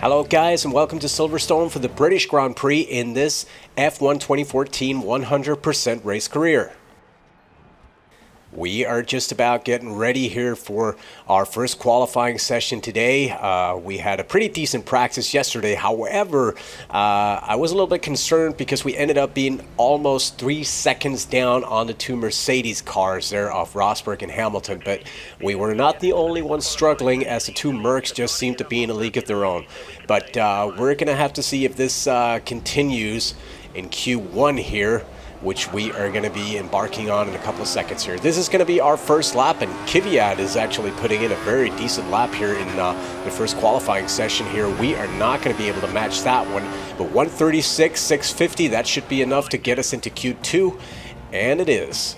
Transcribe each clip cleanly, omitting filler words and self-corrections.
Hello guys and welcome to Silverstone for the British Grand Prix in this F1 2014 100% race career. We are just about getting ready here for our first qualifying session today. We had a pretty decent practice yesterday. However, I was a little bit concerned because we ended up being almost 3 seconds down on the two Mercedes cars there of Rosberg and Hamilton. But we were not the only ones struggling, as the two Mercs just seemed to be in a league of their own. But we're going to have to see if this continues in Q1 here, which we are going to be embarking on in a couple of seconds here. This is going to be our first lap, and Kvyat is actually putting in a very decent lap here in the first qualifying session here. We are not going to be able to match that one, but 136.650, that should be enough to get us into Q2, and it is.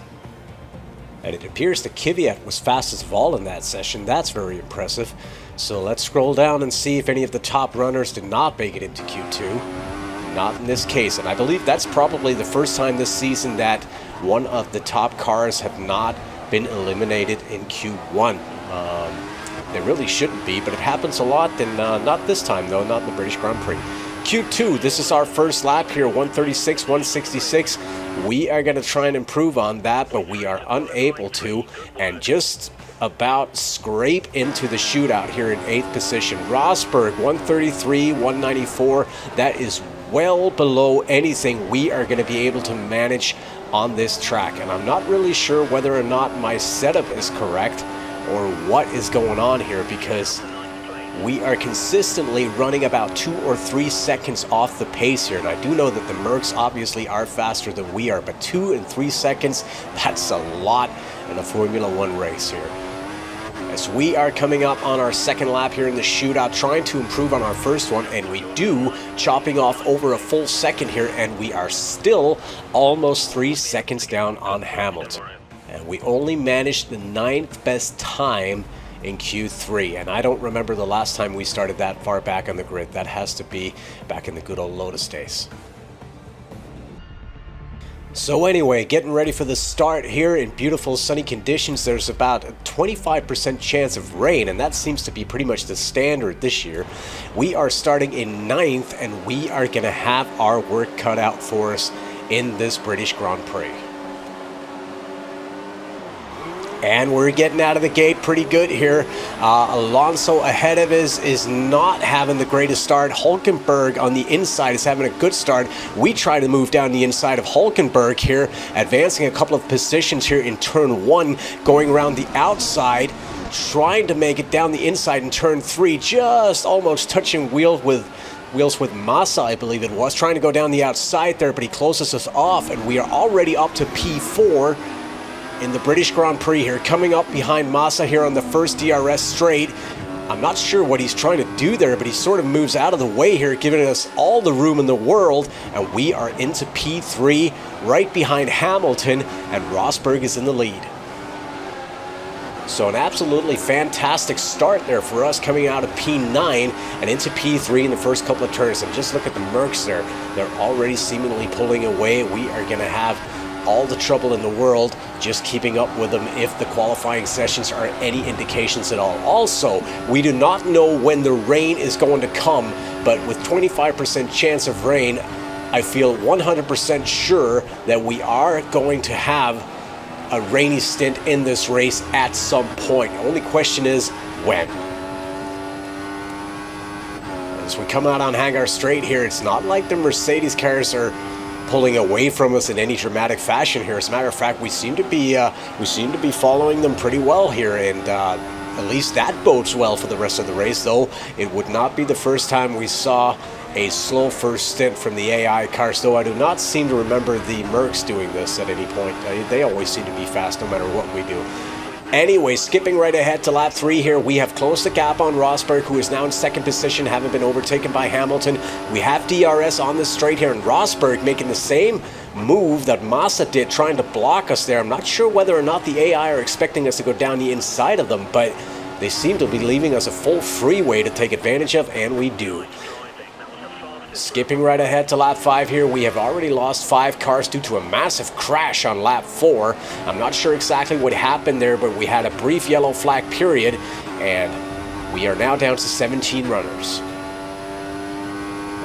And it appears that Kvyat was fastest of all in that session. That's very impressive. So let's scroll down and see if any of the top runners did not make it into Q2. Not in this case, and I believe that's probably the first time this season that one of the top cars have not been eliminated in Q1. They really shouldn't be, but it happens a lot, and not this time though, not in the British Grand Prix. Q2, this is our first lap here, 136, 166. We are going to try and improve on that, but we are unable to, and about scrape into the shootout here in 8th position. Rosberg, 133, 194. That is well below anything we are going to be able to manage on this track, and I'm not really sure whether or not my setup is correct or what is going on here, because we are consistently running about 2 or 3 seconds off the pace here, and I do know that the Mercs obviously are faster than we are, but 2 and 3 seconds, that's a lot in a Formula 1 race here. As we are coming up on our second lap here in the shootout, trying to improve on our first one, and we do, chopping off over a full second here, and we are still almost 3 seconds down on Hamilton. And we only managed the 9th best time in Q3, and I don't remember the last time we started that far back on the grid. That has to be back in the good old Lotus days. So anyway, getting ready for the start here in beautiful sunny conditions. There's about a 25% chance of rain, and that seems to be pretty much the standard this year. We are starting in 9th, and we are going to have our work cut out for us in this British Grand Prix. And we're getting out of the gate pretty good here. Alonso ahead of us is not having the greatest start. Hulkenberg on the inside is having a good start. We try to move down the inside of Hulkenberg here, advancing a couple of positions here in turn 1, going around the outside, trying to make it down the inside in turn 3, just almost touching wheels with Massa, I believe it was, trying to go down the outside there, but he closes us off, and we are already up to P4 in the British Grand Prix here, coming up behind Massa here on the first DRS straight. I'm not sure what he's trying to do there, but he sort of moves out of the way here, giving us all the room in the world, and we are into P3, right behind Hamilton, and Rosberg is in the lead. So an absolutely fantastic start there for us, coming out of P9 and into P3 in the first couple of turns. And just look at the Mercs there. They're already seemingly pulling away. We are going to have all the trouble in the world just keeping up with them if the qualifying sessions are any indications at all. Also, we do not know when the rain is going to come, but with 25% chance of rain, I feel 100% sure that we are going to have a rainy stint in this race at some point. The only question is when. As we come out on Hangar Straight here, it's not like the Mercedes cars are pulling away from us in any dramatic fashion here. As a matter of fact, we seem to be following them pretty well here, and at least that bodes well for the rest of the race. Though it would not be the first time we saw a slow first stint from the AI cars, though I do not seem to remember the Mercs doing this at any point. They always seem to be fast no matter what we do. Anyway, skipping right ahead to lap 3 here, we have closed the gap on Rosberg, who is now in 2nd position, having been overtaken by Hamilton. We have DRS on the straight here, and Rosberg making the same move that Massa did, trying to block us there. I'm not sure whether or not the AI are expecting us to go down the inside of them, but they seem to be leaving us a full freeway to take advantage of, and we do. Skipping right ahead to lap 5 here, we have already lost 5 cars due to a massive crash on lap 4. I'm not sure exactly what happened there, but we had a brief yellow flag period, and we are now down to 17 runners.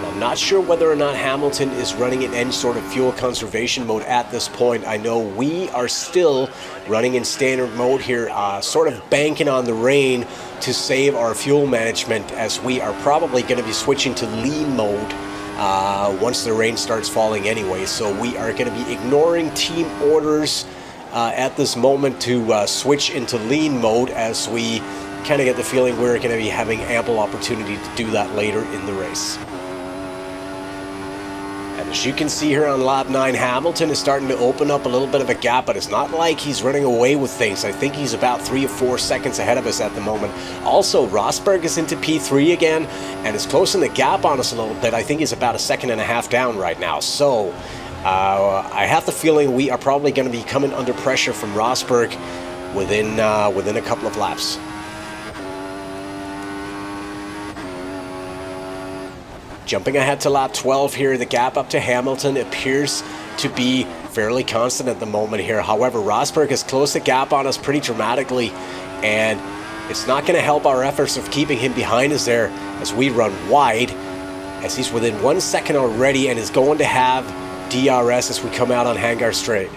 I'm not sure whether or not Hamilton is running in any sort of fuel conservation mode at this point. I know we are still running in standard mode here, sort of banking on the rain to save our fuel management, as we are probably going to be switching to lean mode once the rain starts falling anyway. So we are going to be ignoring team orders at this moment to switch into lean mode, as we kind of get the feeling we're going to be having ample opportunity to do that later in the race. And as you can see here on lap 9, Hamilton is starting to open up a little bit of a gap, but it's not like he's running away with things. I think he's about 3 or 4 seconds ahead of us at the moment. Also, Rosberg is into P3 again and is closing the gap on us a little bit. I think he's about 1.5 seconds down right now. So I have the feeling we are probably going to be coming under pressure from Rosberg within a couple of laps. Jumping ahead to lap 12 here, the gap up to Hamilton appears to be fairly constant at the moment here. However, Rosberg has closed the gap on us pretty dramatically, and it's not going to help our efforts of keeping him behind us there as we run wide, as he's within 1 second already and is going to have DRS as we come out on Hangar Straight.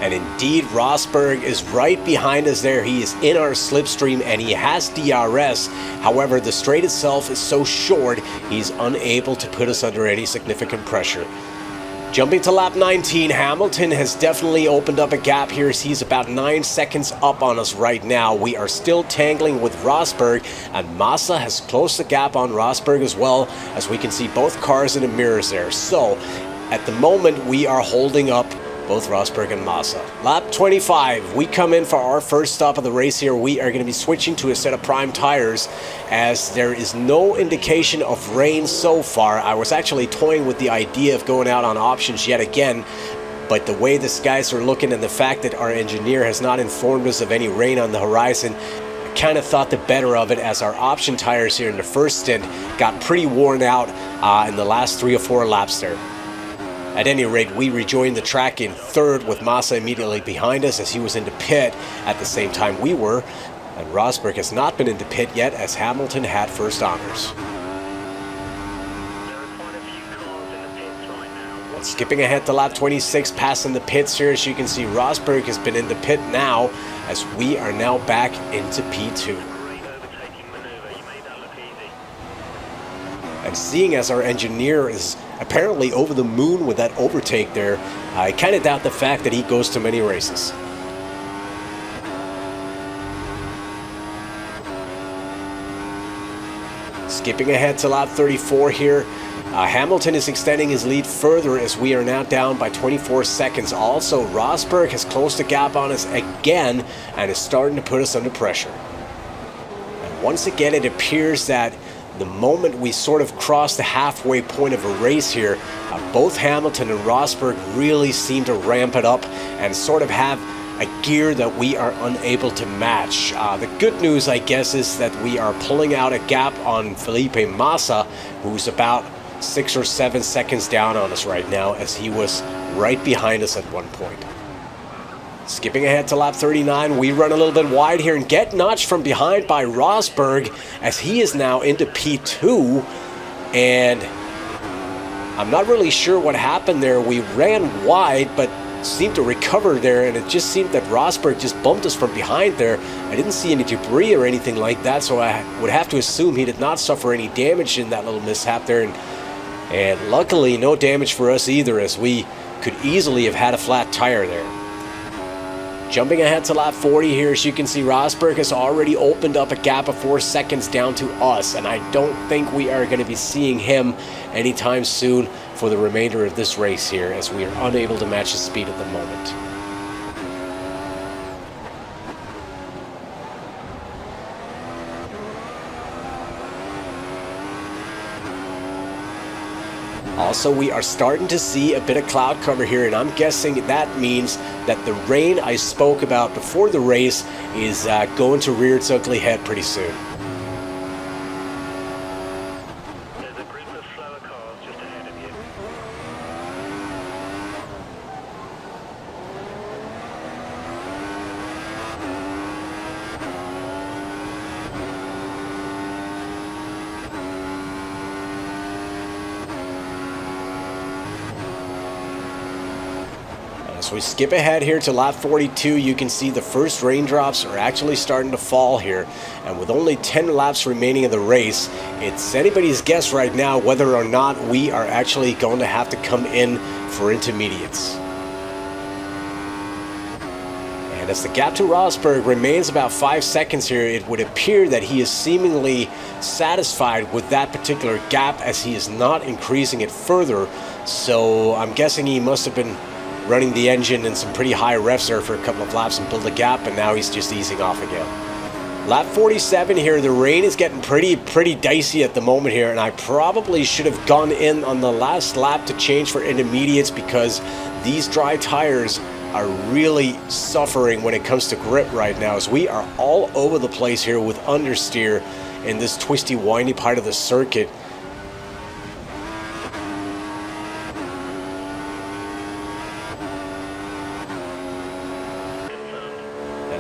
And indeed, Rosberg is right behind us there. He is in our slipstream and he has DRS. However, the straight itself is so short, he's unable to put us under any significant pressure. Jumping to lap 19, Hamilton has definitely opened up a gap here, as he's about 9 seconds up on us right now. We are still tangling with Rosberg, and Massa has closed the gap on Rosberg as well, as we can see both cars in the mirrors there. So, at the moment, we are holding up both Rosberg and Massa. Lap 25, we come in for our first stop of the race here. We are going to be switching to a set of prime tires, as there is no indication of rain so far. I was actually toying with the idea of going out on options yet again, but the way the skies are looking and the fact that our engineer has not informed us of any rain on the horizon, I kind of thought the better of it, as our option tires here in the first stint got pretty worn out in the last 3 or 4 laps there. At any rate, we rejoined the track in third with Massa immediately behind us, as he was into pit at the same time we were. And Rosberg has not been into pit yet, as Hamilton had first honors. And skipping ahead to lap 26, passing the pits here, as you can see, Rosberg has been into pit now, as we are now back into P2. And seeing as our engineer is apparently over the moon with that overtake there, I kind of doubt the fact that he goes to many races. Skipping ahead to lap 34 here, Hamilton is extending his lead further, as we are now down by 24 seconds. Also, Rosberg has closed the gap on us again and is starting to put us under pressure. And once again, it appears that the moment we sort of cross the halfway point of a race here, both Hamilton and Rosberg really seem to ramp it up and sort of have a gear that we are unable to match. The good news, I guess, is that we are pulling out a gap on Felipe Massa, who's about 6 or 7 seconds down on us right now, as he was right behind us at one point. Skipping ahead to lap 39, we run a little bit wide here and get notched from behind by Rosberg, as he is now into P2. And I'm not really sure what happened there. We ran wide, but seemed to recover there, and it just seemed that Rosberg just bumped us from behind there. I didn't see any debris or anything like that, so I would have to assume he did not suffer any damage in that little mishap there. And luckily, no damage for us either, as we could easily have had a flat tire there. Jumping ahead to lap 40 here, as you can see, Rosberg has already opened up a gap of 4 seconds down to us, and I don't think we are going to be seeing him anytime soon for the remainder of this race here, as we are unable to match his speed at the moment. Also, we are starting to see a bit of cloud cover here, and I'm guessing that means that the rain I spoke about before the race is going to rear its ugly head pretty soon. As we skip ahead here to lap 42, you can see the first raindrops are actually starting to fall here. And with only 10 laps remaining in the race, it's anybody's guess right now whether or not we are actually going to have to come in for intermediates. And as the gap to Rosberg remains about 5 seconds here, it would appear that he is seemingly satisfied with that particular gap as he is not increasing it further. So I'm guessing he must have been running the engine in some pretty high revs there for a couple of laps and built a gap, and now he's just easing off again. Lap 47 here, the rain is getting pretty dicey at the moment here, and I probably should have gone in on the last lap to change for intermediates because these dry tires are really suffering when it comes to grip right now, as we are all over the place here with understeer in this twisty, windy part of the circuit.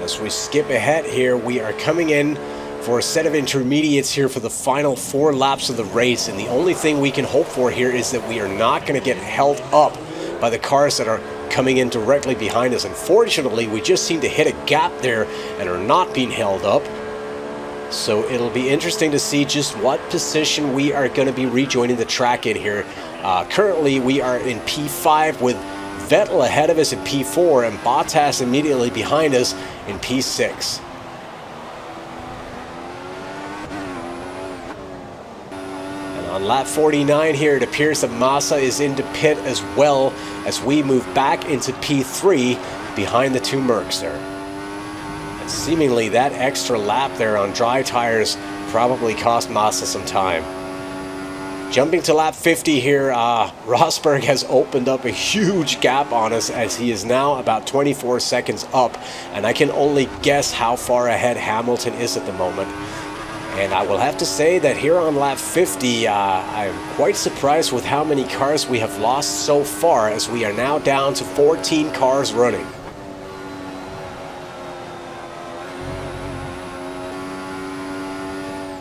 As we skip ahead here, we are coming in for a set of intermediates here for the final 4 laps of the race, and the only thing we can hope for here is that we are not going to get held up by the cars that are coming in directly behind us. Unfortunately, we just seem to hit a gap there and are not being held up. So it'll be interesting to see just what position we are going to be rejoining the track in here. Currently, we are in P5 with Vettel ahead of us in P4 and Bottas immediately behind us in P6. And on lap 49 here, it appears that Massa is into pit as well as we move back into P3 behind the 2 Mercs there. And seemingly that extra lap there on dry tires probably cost Massa some time. Jumping to lap 50 here, Rosberg has opened up a huge gap on us as he is now about 24 seconds up, and I can only guess how far ahead Hamilton is at the moment. And I will have to say that here on lap 50, I'm quite surprised with how many cars we have lost so far, as we are now down to 14 cars running.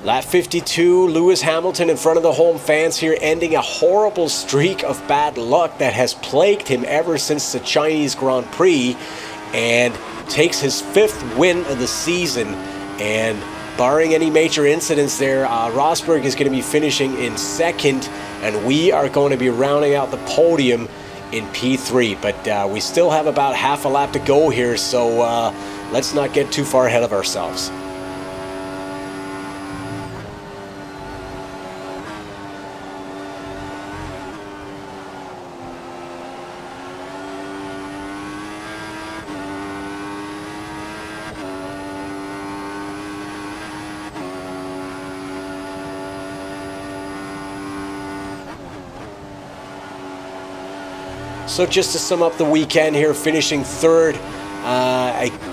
Lap 52, Lewis Hamilton in front of the home fans here, ending a horrible streak of bad luck that has plagued him ever since the Chinese Grand Prix, and takes his 5th win of the season. And barring any major incidents there, Rosberg is going to be finishing in 2nd, and we are going to be rounding out the podium in P3. But we still have about half a lap to go here, so let's not get too far ahead of ourselves. So just to sum up the weekend here, finishing 3rd,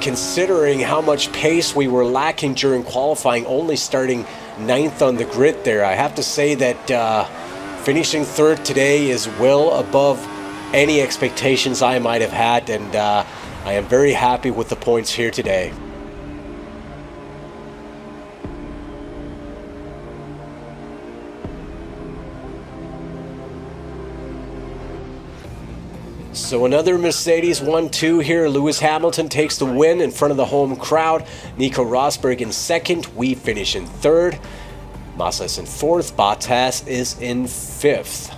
considering how much pace we were lacking during qualifying, only starting 9th on the grid there, I have to say that finishing 3rd today is well above any expectations I might have had, and I am very happy with the points here today. So another Mercedes 1-2 here. Lewis Hamilton takes the win in front of the home crowd. Nico Rosberg in 2nd. We finish in 3rd. Massa is in 4th. Bottas is in 5th.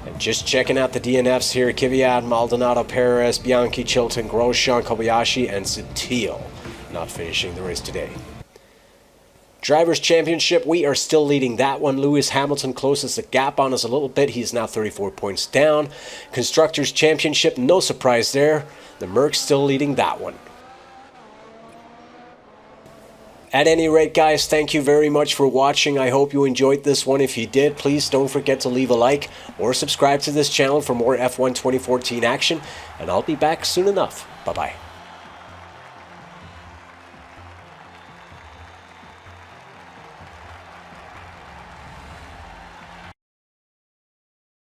And just checking out the DNFs here. Kvyat, Maldonado, Perez, Bianchi, Chilton, Grosjean, Kobayashi, and Sutil not finishing the race today. Drivers' Championship, we are still leading that one. Lewis Hamilton closes the gap on us a little bit. He's now 34 points down. Constructors' Championship, no surprise there. The Mercs still leading that one. At any rate, guys, thank you very much for watching. I hope you enjoyed this one. If you did, please don't forget to leave a like or subscribe to this channel for more F1 2014 action. And I'll be back soon enough. Bye-bye.